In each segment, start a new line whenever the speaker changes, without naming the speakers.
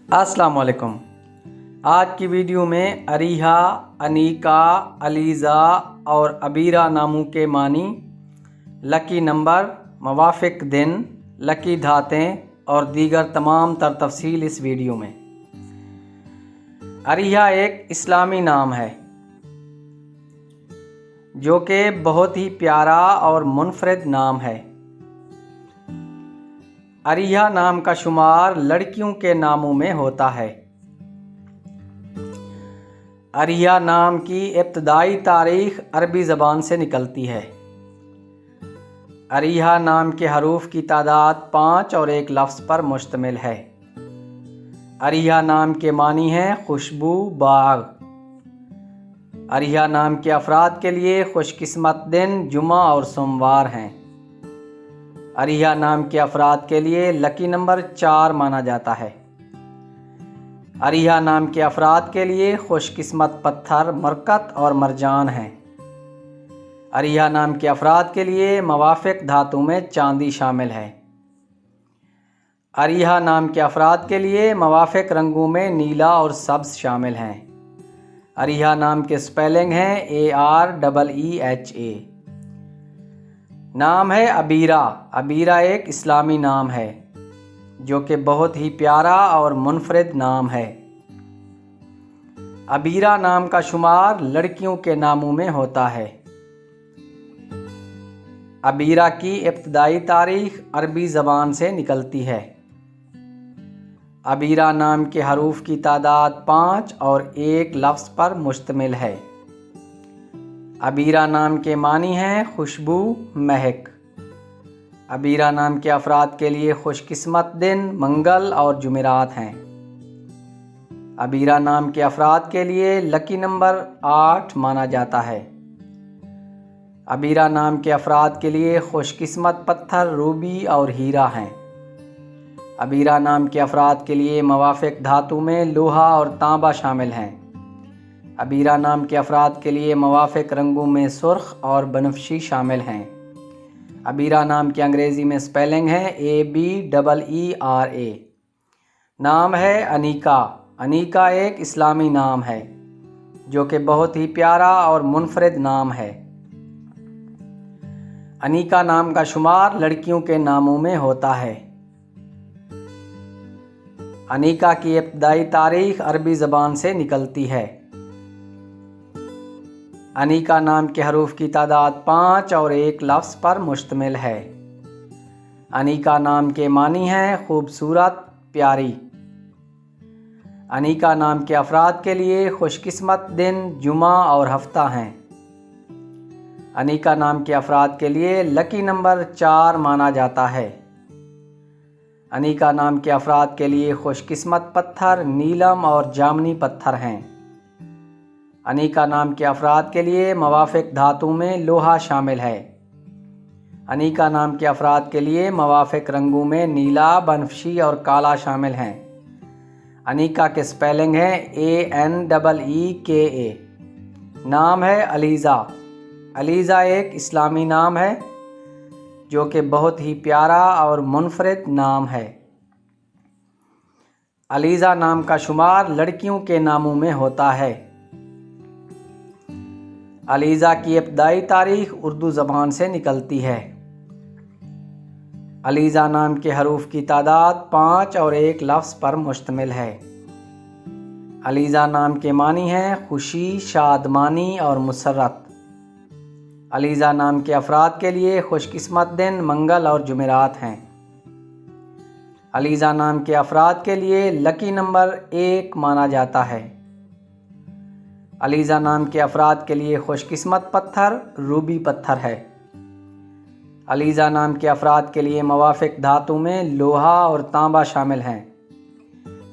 السلام علیکم۔ آج کی ویڈیو میں اریحا، انیکا، علیزہ اور عبیرہ ناموں کے معنی، لکی نمبر، موافق دن، لکی دھاتیں اور دیگر تمام تر تفصیل اس ویڈیو میں۔ اریحا ایک اسلامی نام ہے جو کہ بہت ہی پیارا اور منفرد نام ہے۔ اریحا نام کا شمار لڑکیوں کے ناموں میں ہوتا ہے۔ اریحا نام کی ابتدائی تاریخ عربی زبان سے نکلتی ہے۔ اریحا نام کے حروف کی تعداد 5 اور ایک لفظ پر مشتمل ہے۔ اریحا نام کے معنی ہیں خوشبو، باغ۔ اریحا نام کے افراد کے لیے خوش قسمت دن جمعہ اور سوموار ہیں۔ اریحا نام کے افراد کے لیے لکی نمبر 4 مانا جاتا ہے۔ اریحا نام کے افراد کے لیے خوش قسمت پتھر مرکت اور مرجان ہیں۔ اریحا نام کے افراد کے لیے موافق دھاتوں میں چاندی شامل ہے۔ اریحا نام کے افراد کے لیے موافق رنگوں میں نیلا اور سبز شامل ہیں۔ اریحا نام کے سپیلنگ ہیں AREEHA۔ نام ہے عبیرہ۔ عبیرہ ایک اسلامی نام ہے جو کہ بہت ہی پیارا اور منفرد نام ہے۔ عبیرہ نام کا شمار لڑکیوں کے ناموں میں ہوتا ہے۔ عبیرہ کی ابتدائی تاریخ عربی زبان سے نکلتی ہے۔ عبیرہ نام کے حروف کی تعداد 5 اور ایک لفظ پر مشتمل ہے۔ عبیرہ نام کے معنی ہیں خوشبو، مہک۔ عبیرہ نام کے افراد کے لیے خوش قسمت دن منگل اور جمعرات ہیں۔ عبیرہ نام کے افراد کے لیے لکی نمبر 8 مانا جاتا ہے۔ عبیرہ نام کے افراد کے لیے خوش قسمت پتھر روبی اور ہیرا ہیں۔ عبیرہ نام کے افراد کے لیے موافق دھاتوں میں لوہا اور تانبا شامل ہیں۔ عبیرہ نام کے افراد کے لیے موافق رنگوں میں سرخ اور بنفشی شامل ہیں۔ عبیرہ نام کے انگریزی میں سپیلنگ ہے ABEERA۔ نام ہے انیکا۔ انیکا ایک اسلامی نام ہے جو کہ بہت ہی پیارا اور منفرد نام ہے۔ انیکا نام کا شمار لڑکیوں کے ناموں میں ہوتا ہے۔ انیکا کی ابتدائی تاریخ عربی زبان سے نکلتی ہے۔ انیکا نام کے حروف کی تعداد 5 اور ایک لفظ پر مشتمل ہے۔ انیکا نام کے معنی ہیں خوبصورت، پیاری۔ انیکا نام کے افراد کے لیے خوش قسمت دن جمعہ اور ہفتہ ہیں۔ انیکا نام کے افراد کے لیے لکی نمبر 4 مانا جاتا ہے۔ انیکا نام کے افراد کے لیے خوش قسمت پتھر نیلم اور جامنی پتھر ہیں۔ انیکا نام کے افراد کے لیے موافق دھاتوں میں لوہا شامل ہے۔ انیکا نام کے افراد کے لیے موافق رنگوں میں نیلا، بنفشی اور کالا شامل ہیں۔ انیکا کے سپیلنگ ہے ANEEKA۔ نام ہے علیزہ۔ علیزہ ایک اسلامی نام ہے جو کہ بہت ہی پیارا اور منفرد نام ہے۔ علیزہ نام کا شمار لڑکیوں کے ناموں میں ہوتا ہے۔ علیزہ کی ابتدائی تاریخ اردو زبان سے نکلتی ہے۔ علیزہ نام کے حروف کی تعداد 5 اور ایک لفظ پر مشتمل ہے۔ علیزہ نام کے معنی ہیں خوشی، شادمانی اور مسرت۔ علیزہ نام کے افراد کے لیے خوش قسمت دن منگل اور جمعرات ہیں۔ علیزہ نام کے افراد کے لیے لکی نمبر 1 مانا جاتا ہے۔ علیزہ نام کے افراد کے لیے خوش قسمت پتھر روبی پتھر ہے۔ علیزہ نام کے افراد کے لیے موافق دھاتوں میں لوہا اور تانبا شامل ہیں۔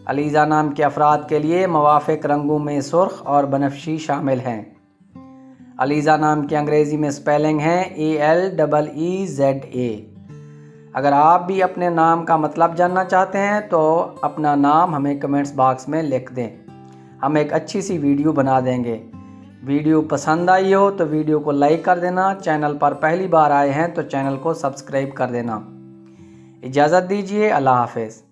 علیزہ نام کے افراد کے لیے موافق رنگوں میں سرخ اور بنفشی شامل ہیں۔ علیزہ نام کے انگریزی میں سپیلنگ ہے ALEEZA۔ اگر آپ بھی اپنے نام کا مطلب جاننا چاہتے ہیں تو اپنا نام ہمیں کمنٹس باکس میں لکھ دیں، ہم ایک اچھی سی ویڈیو بنا دیں گے۔ ویڈیو پسند آئی ہو تو ویڈیو کو لائک کر دینا، چینل پر پہلی بار آئے ہیں تو چینل کو سبسکرائب کر دینا۔ اجازت دیجیے، اللہ حافظ۔